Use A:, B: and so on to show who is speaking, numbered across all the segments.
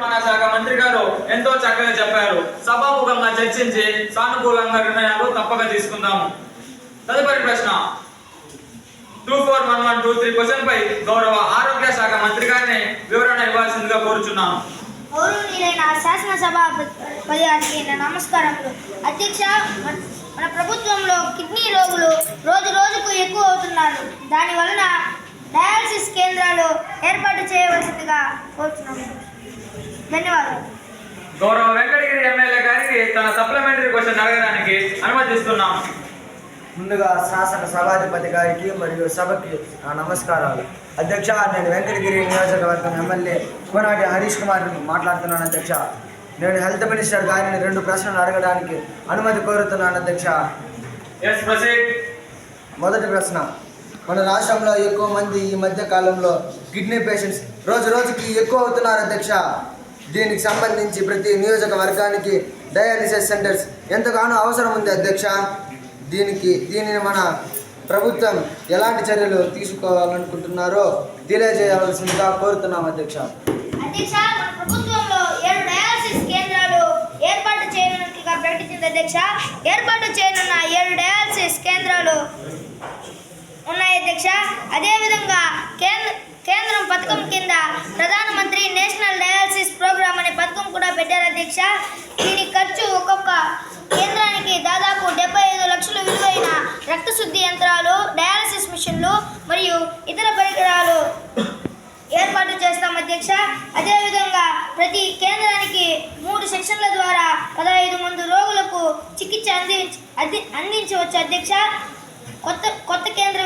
A: మన శాఖ మంత్రి గారు ఎంతో చక్కగా చెప్పారు. సభాముఖంగా చర్చించి సానుకూలంగా నిర్ణయాలు తప్పక తీసుకుందాము. తదుపరి ప్రశ్న 241123 క్వశ్చన్ పై గౌరవ ఆరోగ్య శాఖ మంత్రి గారిని వివరణ ఇవ్వాల్సిందిగా కోరుచున్నాను.
B: గౌరవనీయులైన శాసనసభాపతి నమస్కారములు. అధ్యక్ష, మన ప్రభుత్వంలో కిడ్నీ రోగులు రోజు రోజుకు ఎక్కువ అవుతున్నారు. దాని వలన డయాలసిస్ కేంద్రాలు ఏర్పాటు చేయవలసిందిగా కోరుతున్నాము. ధన్యవాదాలు.
A: గౌరవ వెంకటగిరి ఎమ్మెల్యే గారికి తన సప్లిమెంటరీ క్వశ్చన్ అడగడానికి అనుమతిస్తున్నాము.
C: ముందుగా శాసన సభాధిపతి గారికి మరియు సభకి నమస్కారాలు. అధ్యక్ష, నేను వెంకటగిరి నియోజకవర్గం ఎమ్మెల్యే కోనాటి హరీష్ కుమార్ మాట్లాడుతున్నాను. అధ్యక్ష, నేను హెల్త్ మినిస్టర్ గారిని 2 ప్రశ్నలు అడగడానికి అనుమతి కోరుతున్నాను. అధ్యక్ష, మొదటి ప్రశ్న, మన రాష్ట్రంలో ఎక్కువ మంది ఈ మధ్య కాలంలో కిడ్నీ పేషెంట్స్ రోజు రోజుకి ఎక్కువ అవుతున్నారు. అధ్యక్ష, దీనికి సంబంధించి ప్రతి నియోజకవర్గానికి డయాలిసిస్ సెంటర్స్ ఎంతగానో అవసరం ఉంది. అధ్యక్ష, దీనిని మన ప్రభుత్వం ఎలాంటి చర్యలు తీసుకోవాలనుకుంటున్నారో తెలియజేయవలసిందిగా కోరుతున్నాం. అధ్యక్ష,
B: మన ప్రభుత్వంలో 7 డయాలసిస్ కేంద్రాలు ఏర్పాటు చేయనున్నట్లుగా ప్రకటించింది. అధ్యక్ష, ఏర్పాటు చేయనున్న 7 డయాలసిస్ కేంద్రాలు ఉన్నాయి. అధ్యక్ష, అదేవిధంగా కేంద్రం పథకం కింద ప్రధానమంత్రి నేషనల్ డయాలసిస్ ప్రోగ్రామ్ అనే పథకం కూడా పెట్టారు. అధ్యక్ష, దీని ఖర్చు ఒక్కొక్క కేంద్రానికి దాదాపు 75 లక్షల విలువైన రక్తశుద్ధి యంత్రాలు, డయాలసిస్ మిషన్లు మరియు ఇతర పరికరాలు ఏర్పాటు చేస్తాం. అధ్యక్ష, అదేవిధంగా ప్రతి కేంద్రానికి 3 సెక్షన్ల ద్వారా 15 మంది రోగులకు చికిత్స అందించవచ్చు. అధ్యక్ష, కొత్త కేంద్ర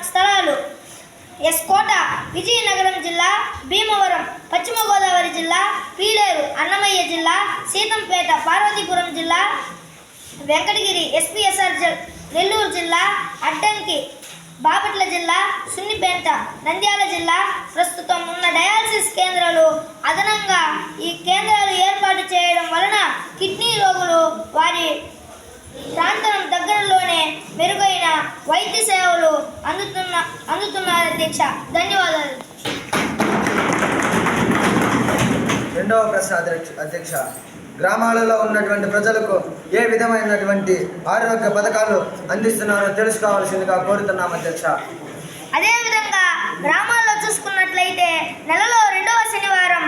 B: స్థలాలు కోట, విజయనగరం జిల్లా, భీమవరం, పశ్చిమ గోదావరి జిల్లా, పీలేరు, అన్నమయ్య జిల్లా, సీతంపేట, పార్వతీపురం జిల్లా, వెంకటగిరి, ఎస్పీఎస్ఆర్ నెల్లూరు జిల్లా, అడ్డంకి, బాపట్ల జిల్లా, సున్నిపేట, నంద్యాల జిల్లా ప్రస్తుతం ఉన్న డయాలసిస్ కేంద్రాలు. అదనంగా ఈ కేంద్రాలు ఏర్పాటు చేయడం వలన కిడ్నీ రోగులు వారి ప్రాంతం దగ్గరలోనే మెరుగైన వైద్య సేవలు అందుతున్నారు. అధ్యక్ష, ధన్యవాదాలు.
C: రెండవ ప్రశ్న అధ్యక్ష, గ్రామాలలో ఉన్నటువంటి ప్రజలకు ఏ విధమైనటువంటి ఆరోగ్య పథకాలు అందిస్తున్నారో తెలుసుకోవాల్సిందిగా కోరుతున్నాం. అధ్యక్ష,
B: అదేవిధంగా గ్రామాల్లో చూసుకున్నట్లయితే నెలలో 2వ శనివారం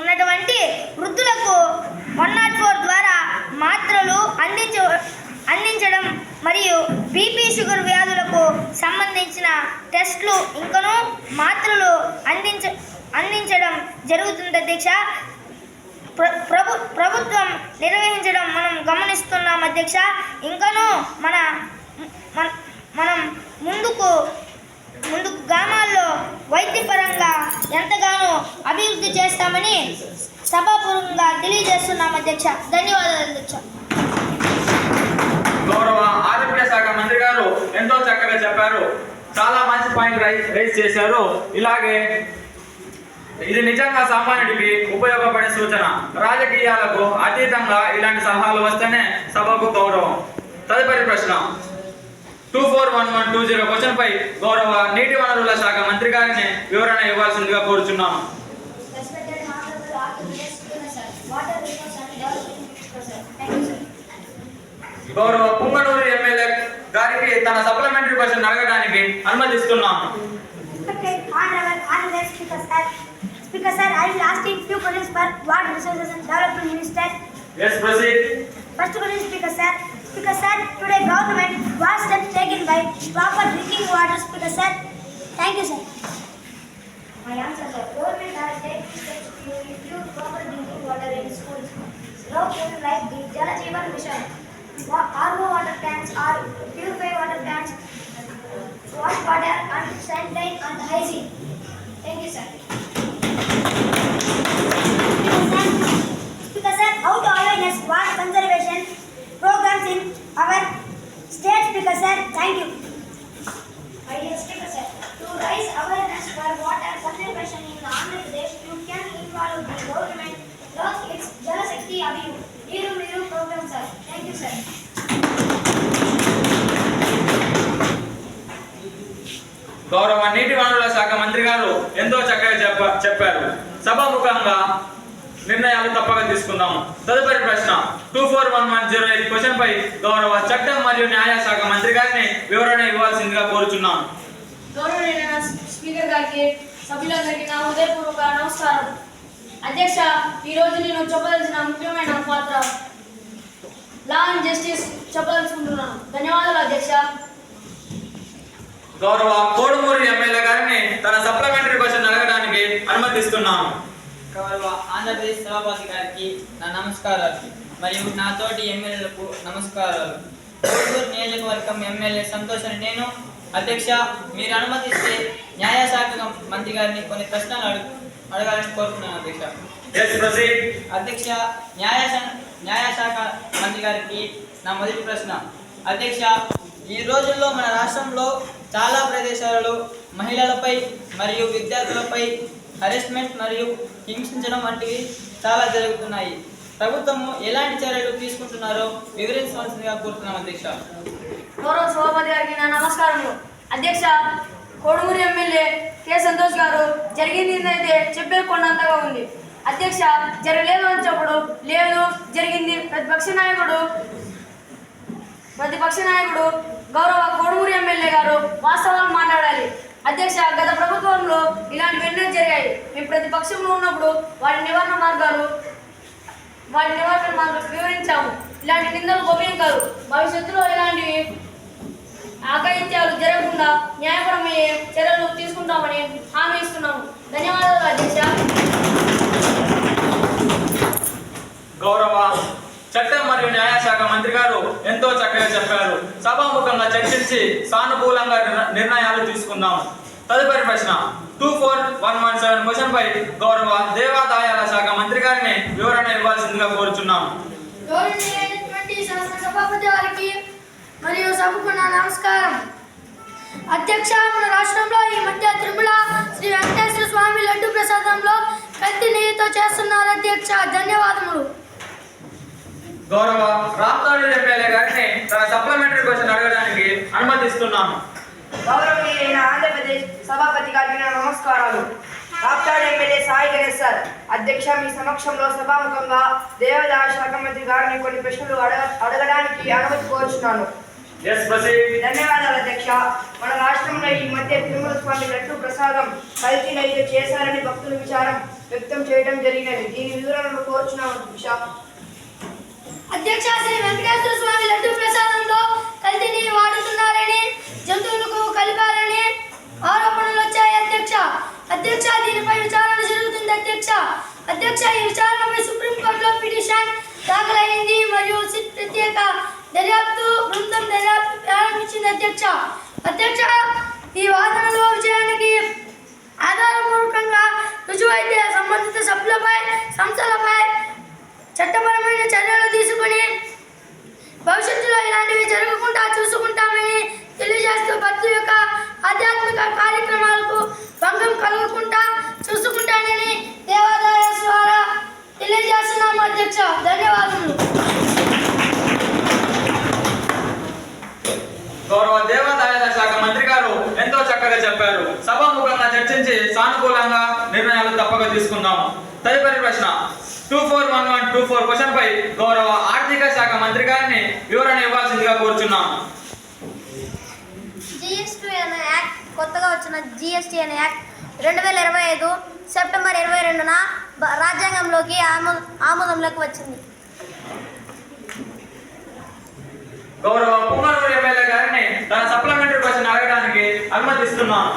B: ఉన్నటువంటి వృద్ధులకు 104 ద్వారా మాత్రలు అందించడం మరియు బీపీ, షుగర్ వ్యాధులకు సంబంధించిన టెస్టులు ఇంకనూ మాత్రలు అందించడం జరుగుతుంది. అధ్యక్ష, ప్రభుత్వం నిర్వహించడం మనం గమనిస్తున్నాం. అధ్యక్ష, ఇంకనూ మనం ముందుకు గ్రామాల్లో వైద్యపరంగా ఎంతగానో అభివృద్ధి చేస్తామని సభాపూర్వకంగా తెలియజేస్తున్నాం. అధ్యక్ష, ధన్యవాదాలు. అధ్యక్ష,
A: గౌరవ ఆరోగ్య శాఖ మంత్రి గారు ఎంతో చక్కగా చెప్పారు. చాలా మంచి పాయింట్ రైజ్ చేశారు. ఇలాగే ఇది నిజంగా సామాన్యుడికి ఉపయోగపడే సూచన. రాజకీయాలకు అతీతంగా ఇలాంటి సలహాలు వస్తేనే సభకు గౌరవం. తదుపరి ప్రశ్న 241120 క్వశ్చన్ పై గౌరవ నీటి వనరుల శాఖ మంత్రి గారిని వివరణ ఇవ్వాల్సిందిగా కోరుచున్నాను. గౌరవ పుంగనూరు ఎమ్మెల్యే గారికి తన సప్లిమెంటరీ క్వశ్చన్ అడగడానికి అనుమతిస్తున్నాను.
B: Speaker sir, I will ask you few questions for Water Resources and Development Minister.
A: Yes, proceed.
B: First question, Speaker sir. Speaker sir, today government was steps taken by proper drinking water. Speaker sir, thank you sir. My answer sir, government has taken steps to improve proper drinking water in schools. Now children like the Jal Jeevan Mission, RO water tanks or purified water tanks, wash water and sanitary and hygiene. Thank you sir. Speaker sir, how to awareness water conservation programs in our state. Speaker sir, thank you. Ideal Speaker sir, to raise awareness for water conservation in Andhra Pradesh, you can involve the government launch its Jal Shakti Abhiyan Neeru Meeru program sir. Thank you sir.
A: గౌరవ నీటి వనరుల శాఖ మంత్రి గారు ఎంతో చక్కగా చెప్పారు. సభాముఖంగా నిర్ణయాలు తప్పక తీసుకుందాం. తదుపరి ప్రశ్న 241108 క్వశ్చన్ పై గౌరవ చట్టం మరియు న్యాయ శాఖ మంత్రి గారిని వివరణ ఇవ్వాల్సిందిగా కోరుచున్నాం.
D: గౌరవనీయ స్పీకర్ గారికి, సభ్యులందరికీ నా హృదయపూర్వక నమస్కారం. అధ్యక్ష, ఈ రోజు నేను చెప్పదలసిన ముఖ్యమైన పాత్ర లా అండ్ జస్టిస్ చెప్పదలుచుకుంటున్నాను. ధన్యవాదాలు అధ్యక్ష.
A: గౌరవ కోడుమూరి ఎమ్మెల్యే గారిని తన సప్లిమెంటరీ క్వశ్చన్ అడగడానికి అనుమతిస్తున్నాను.
E: గౌరవ ఆంధ్రప్రదేశ్ సభాపతి గారికి నా నమస్కారాలు మరియు నా తోటి ఎమ్మెల్యేలకు నమస్కారాలు. కోడూరు నియోజకవర్గం ఎమ్మెల్యే సంతోష్ అని నేను. అధ్యక్ష, మీరు అనుమతిస్తే న్యాయశాఖ మంత్రి గారిని కొన్ని ప్రశ్నలు అడగాలని కోరుతున్నాను. అధ్యక్ష, న్యాయశాఖ మంత్రి గారికి నా మొదటి ప్రశ్న. అధ్యక్ష, ఈ రోజుల్లో మన రాష్ట్రంలో చాలా ప్రదేశాలలో మహిళలపై మరియు విద్యార్థులపై హెరాస్మెంట్ మరియు హింసించడం వంటివి చాలా జరుగుతున్నాయి. ప్రభుత్వము ఎలాంటి చర్యలు తీసుకుంటున్నారో వివరించవలసిందిగా కోరుతున్నాం. అధ్యక్ష.
D: గౌరవ సభాపతి గారికి నా నమస్కారములు. అధ్యక్ష, కోడుమూరి ఎమ్మెల్యే కె సంతోష్ గారు జరిగింది అయితే చెప్పే కొన్నంతగా ఉంది. అధ్యక్ష, జరగలేదు అని చెప్పడు లేదు, జరిగింది. ప్రతిపక్ష నాయకుడు గౌరవ కోడుమూరి ఎమ్మెల్యే గారు వాస్తవాలు మాట్లాడాలి. అధ్యక్ష, గత ప్రభుత్వంలో ఇలాంటి ఎన్నో జరిగాయి. మేము ప్రతిపక్షంలో ఉన్నప్పుడు వాటి నివారణ మార్గాలు వివరించాము. ఇలాంటి నిందలు గోప్యం కాదు. భవిష్యత్తులో ఇలాంటివి అఘాయిత్యాలు జరగకుండా న్యాయపరమయ్యే చర్యలు తీసుకుంటామని హామీ ఇస్తున్నాము. ధన్యవాదాలు అధ్యక్ష.
A: గౌరవ చట్టం మరియు న్యాయశాఖ మంత్రి గారు ఎంతో చక్కగా చెప్పారు. సభాముఖంగా చర్చించి సానుకూలంగా నిర్ణయాలు తీసుకుందాం. తదుపరి ప్రశ్న 24117 క్వశ్చన్ పై గౌరవ దేవాదాయాల శాఖ మంత్రి గారిని వివరణ ఇవ్వాల్సిందిగా కోరుచున్నాం.
B: గౌరవనీయులైనటువంటి శాసన సభాపతి వారికి మరియు సభకు నా నమస్కారం. అధ్యక్ష, మన రాష్ట్రంలో ఈ మధ్య తిరుమల శ్రీ వెంకటేశ్వర స్వామి లడ్డు ప్రసాదంలో కల్తీ నెయ్యితో చేస్తున్నారు. అధ్యక్ష, ధన్యవాదములు.
A: గౌరవ రాప్తాడు ఎమ్మెల్యే గారిని తన సప్లిమెంటరీ క్వశ్చన్ అడగడానికి అనుమతిస్తున్నాను.
F: గౌరవనీయులైన ఆంధ్రప్రదేశ్ సభాపతి గారికి నా నమస్కారాలు. Raptadu MLA Sai Ganesh sir. అధ్యక్ష, మీ సమక్షంలో సభాముఖంగా దేవాదాయ శాఖ మంత్రి గారిని కొన్ని ప్రశ్నలు అడగడానికి అనుమతి కోరుచున్నాను. ధన్యవాదాలు అధ్యక్ష. మన రాష్ట్రంలో ఈ మధ్య తిరుమల స్వామి లడ్డు ప్రసాదం కల్తీ నెయ్యితో చేశారని భక్తులు విచారం వ్యక్తం చేయడం జరిగినది. దీని వివరణలు కోరుచున్నాను.
B: అధ్యక్ష, శ్రీ వెంకటేశ్వర స్వామి లడ్డు ప్రసాదంలో కల్తీ నెయ్యి వాడుతున్నారని, జంతువులకు కలిపారని ఆరోపణలు వచ్చాయి. అధ్యక్ష, దీనిపై విచారణ జరుగుతుంది. అధ్యక్ష, ఈ విచారణపై సుప్రీంకోర్టులో పిటిషన్ దాఖలైంది మరియు సిట్ ప్రత్యేక దర్యాప్తు బృందం దర్యాప్తు ప్రారంభించింది. అధ్యక్ష, ఈ వాదనలో విజయానికి ఆధారపూర్వకంగా రుజువైతే సంబంధిత సభ్యులపై సంస్థలపై చట్టపరమైన చర్యలు తీసుకుని భవిష్యత్తులో ఇలాంటివి జరగకుండా చూసుకుంటామని తెలియజేస్తూ భక్తుల యొక్క ఆధ్యాత్మిక కార్యక్రమాలకు భంగం కలగకుండా చూసుకుంటానని దేవాదాయ ద్వారా తెలియజేస్తున్నాము. అధ్యక్ష, ధన్యవాదములు.
A: గౌరవ దేవాదాయాల శాఖ మంత్రి గారు ఎంతో చక్కగా చెప్పారు. సభాముఖంగా చర్చించి సానుకూలంగా నిర్ణయాలు తప్పక తీసుకుందాము. తదుపరి ప్రశ్న 241124 క్వశ్చన్ పై గౌరవ ఆర్థిక శాఖ మంత్రి గారిని వివరణ ఇవ్వాల్సిందిగా కోరుచున్నాం.
B: GST అనే యాక్ట్, కొత్తగా వచ్చిన GST అనే యాక్ట్ 2025 సెప్టెంబర్ 22న రాజ్యాంగంలోకి ఆమోదంలోకి వచ్చింది.
A: గౌరవ పుంగనూరు ఎమ్మెల్యే గారిని తన సప్లిమెంటరీ క్వశ్చన్ అడగడానికి అనుమతిస్తున్నాను.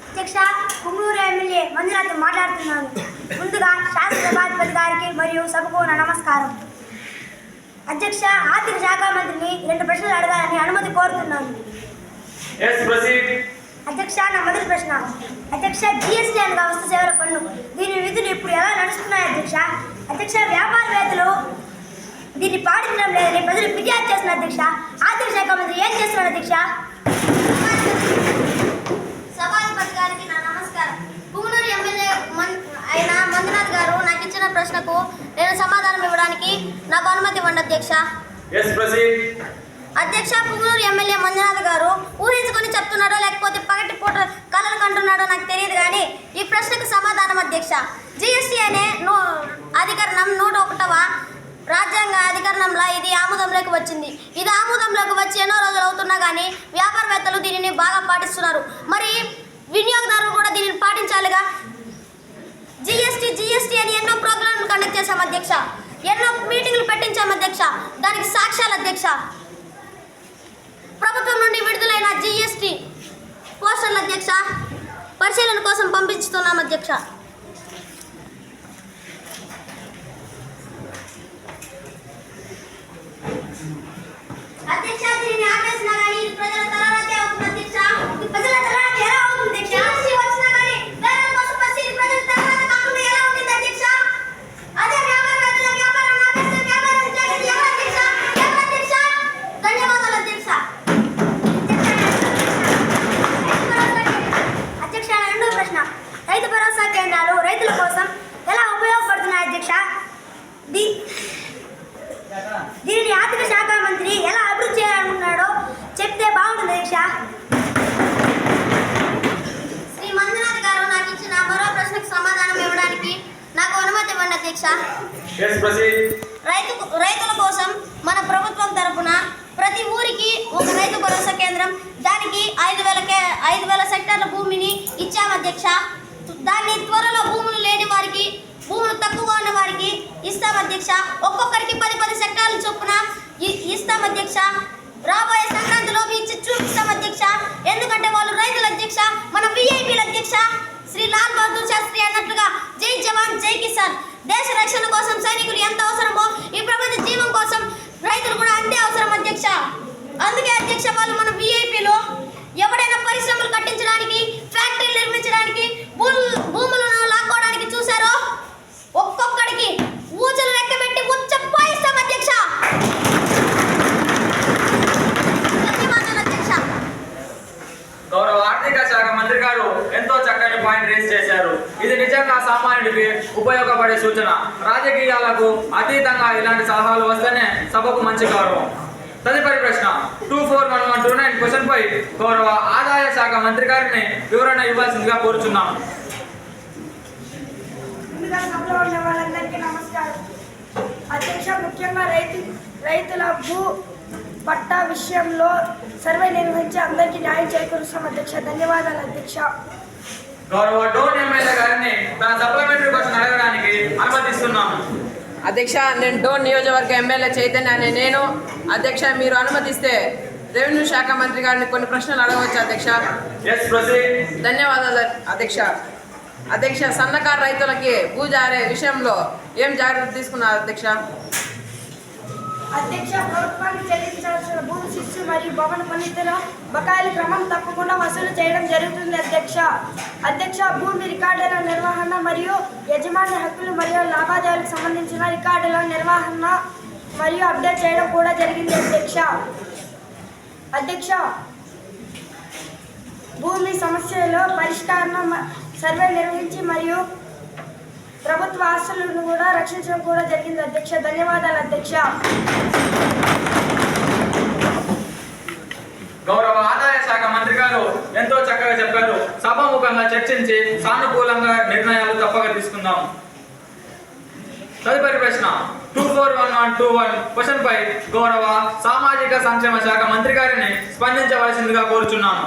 B: అధ్యక్ష, పుంగనూరు ఎమ్మెల్యే మంజునాథ్ మాట్లాడుతున్నాను. ముందుగా శాసనసభాధిపతి గారికి మరియు సభకు నా నమస్కారం. అధ్యక్ష, ఆర్థిక శాఖ మంత్రిని 2 ప్రశ్నలు అడగాలని అనుమతి కోరుతున్నాను. అధ్యక్ష, నా మొదటి ప్రశ్న. అధ్యక్ష, GST అనగా వస్తు సేవల పన్ను, దీని విధులు ఇప్పుడు ఎలా నడుస్తున్నాయి? అధ్యక్ష, వ్యాపారవేత్తలు దీన్ని పాటించడం లేదని ప్రజలు ఫిర్యాదు చేస్తున్నారు. అధ్యక్ష, ఆర్థిక శాఖ మంత్రి ఏం చేస్తున్నారు? అధ్యక్ష, సభాధిపతి గారికి నా నమస్కారం. పుంగనూరు ఎమ్మెల్యే అయిన మంజునాథ్ గారు నాకు ఇచ్చిన ప్రశ్నకు నేను సమాధానం ఇవ్వడానికి నాకు అనుమతి ఇవ్వండి. అధ్యక్ష, అధ్యక్ష, పుంగనూరు ఎమ్మెల్యే మంజునాథ్ గారు ఊహించుకొని చెప్తున్నాడో లేకపోతే పగటి పూట కలలు కంటున్నాడో నాకు తెలియదు కానీ ఈ ప్రశ్నకు సమాధానం అధ్యక్ష. జిఎస్టీ అనే అధికరణం 101వ రాజ్యాంగ అధికరణంలో ఇది ఆమోదంలోకి వచ్చింది. ఇది ఆమోదంలోకి వచ్చి ఎన్నో రోజులు అవుతున్నా కానీ వ్యాపారవేత్తలు దీనిని బాగా పాటిస్తున్నారు. మరి వినియోగదారులు కూడా దీనిని పాటించాలిగా. జిఎస్టీ అని ఎన్నో ప్రోగ్రాంలు కండక్ట్ చేశాం అధ్యక్ష, ఎన్నో మీటింగ్లు పెట్టించాం అధ్యక్ష. దానికి సాక్ష్యాలు అధ్యక్ష. ప్రభుత్వం నుండి విడుదలైన జిఎస్టీ పోస్టర్లు అధ్యక్ష పరిశీలన కోసం పంపిస్తున్నాం అధ్యక్ష. అధ్యక్ష, దీనిని ఆపేసినా కానీ ఇది ప్రజల తలరాతే అవుతుంది అధ్యక్ష. ఇది ప్రజల తలరాతే ఎలా అవుతుంది అధ్యక్ష? జిఎస్టీ వచ్చినా కానీ ధరల కోసం పరిస్థితి ప్రజల తలరాతే కాకుండా ఎలా ఉంటుంది అధ్యక్ష? అదే వ్యాపారవేత్తల వ్యాపారాన్ని ఆపేస్తే వ్యాపారం చేసేది ఎవరు అధ్యక్ష? ఎవరు అధ్యక్ష? ధన్యవాదాలు అధ్యక్ష. అధ్యక్ష, రెండో ప్రశ్న. రైతు భరోసా కేంద్రాలు రైతుల కోసం ఎలా ఉపయోగపడుతున్నాయి అధ్యక్ష? దీనిని ఆర్థిక శాఖ మంత్రి ఎలా అభివృద్ధి చేయాలనుకున్నాడో చెప్తే బాగుంటుంది అధ్యక్ష. శ్రీ మంజునాథ్ గారు నాకు ఇచ్చిన మరో ప్రశ్నకు సమాధానం ఇవ్వడానికి నాకు అనుమతి ఇవ్వండి అధ్యక్ష. రైతుల కోసం మన ప్రభుత్వం తరపున ప్రతి ఊరికి ఒక రైతు భరోసా కేంద్రం, దానికి 5,000 సెక్టార్ల భూమిని ఇచ్చాం అధ్యక్ష. దాన్ని త్వరలో భూములు లేని వారికి, భూములు తక్కువగా ఉన్న వారికి ఇస్తాం అధ్యక్ష. ఒక్కొక్కరికి 10 సెక్టార్లు చొప్పున ఇస్తాం అధ్యక్ష. రాబోయే సంక్రాంతిలో ఇచ్చి చూపిస్తాం అధ్యక్ష. ఎందుకంటే వాళ్ళు రైతుల అధ్యక్ష, మన విఐపీల అధ్యక్ష. శ్రీ లాల్ బహదూర్ శాస్త్రి అన్నట్లుగా జై జవాన్ జై కిసాన్. దేశ రక్షణ కోసం సైనికులు ఎంత అవసరమో ఈ ప్రపంచ జీవం కోసం రైతులు కూడా అంతే అవసరం అధ్యక్ష. అందుకే అధ్యక్ష వాళ్ళు మన విఐపీలో ఎవడైనా పరిశ్రమలు కట్టించడానికి, ఫ్యాక్టరీలు నిర్మించడానికి, భూములను లాక్కోవడానికి చూశారో ఒక్కొక్కడికి ఊచలు లెక్క పెట్టి ఉచ్చపోయిస్తాం అధ్యక్ష. ధన్యవాదాలు అధ్యక్ష.
A: గౌరవ ఆర్థిక శాఖ మంత్రి గారు ఎంతో చక్కని పాయింట్ రేస్ చేశారు. ఇది నిజంగా సామాన్యుడికి ఉపయోగపడే సూచన. రాజకీయాలకు అతీతంగా ఇలాంటి సలహాలు వస్తేనే సభకు మంచి గౌరవం. తదుపరి ప్రశ్న 241129 క్వశ్చన్ పై గౌరవ ఆదాయ శాఖ మంత్రి గారిని వివరణ ఇవ్వాల్సిందిగా కోరుచున్నాం.
G: ముందుగా సభలో ఉన్న వాళ్ళందరికీ నమస్కారం. అధ్యక్ష, ముఖ్యంగా రైతుల భూ పట్టా విషయంలో సర్వే నిర్వహించి అందరికీ న్యాయం చేకూరుస్తాం అధ్యక్ష. ధన్యవాదాలు అధ్యక్ష.
A: గౌరవ డోన్ ఎమ్మెల్యే గారిని తన సప్లిమెంటరీ క్వశ్చన్ అడగడానికి అనుమతిస్తున్నాము.
H: అధ్యక్ష, నేను డోన్ నియోజకవర్గ ఎమ్మెల్యే చైతన్య అనే నేను. అధ్యక్ష, మీరు అనుమతిస్తే రెవెన్యూ శాఖ మంత్రి గారిని కొన్ని ప్రశ్నలు అడగవచ్చు అధ్యక్ష. ధన్యవాదాలు అధ్యక్ష. అధ్యక్ష, సన్నకారు రైతులకి భూజారే విషయంలో ఏం జాగ్రత్త తీసుకున్నారు అధ్యక్ష?
G: అధ్యక్ష, ప్రభుత్వానికి చెల్లించాల్సిన భూమి శిస్తు మరియు భవన పన్నుల బకాయిలు క్రమం తప్పకుండా వసూలు చేయడం జరుగుతుంది అధ్యక్ష. అధ్యక్ష, భూమి రికార్డుల నిర్వహణ మరియు యజమాని హక్కులు మరియు లావాదేవీలకు సంబంధించిన రికార్డుల నిర్వహణ మరియు అప్డేట్ చేయడం కూడా జరిగింది అధ్యక్ష. అధ్యక్ష, భూమి సమస్యలో పరిష్కారం సర్వే నిర్వహించి మరియు ప్రభుత్వ ఆస్తులను కూడా రక్షించడం కూడా జరిగింది అధ్యక్ష. ధన్యవాదాలు అధ్యక్ష.
A: గౌరవ ఆదాయ శాఖ మంత్రి గారు ఎంతో చక్కగా చెప్పారు. సభాముఖంగా చర్చించి సానుకూలంగా నిర్ణయాలు తప్పక తీసుకుందాం. తదుపరి ప్రశ్న 241121 క్వశ్చన్ పై గౌరవ సామాజిక సంక్షేమ శాఖ మంత్రి గారిని స్పందించవలసిందిగా కోరుచున్నాను.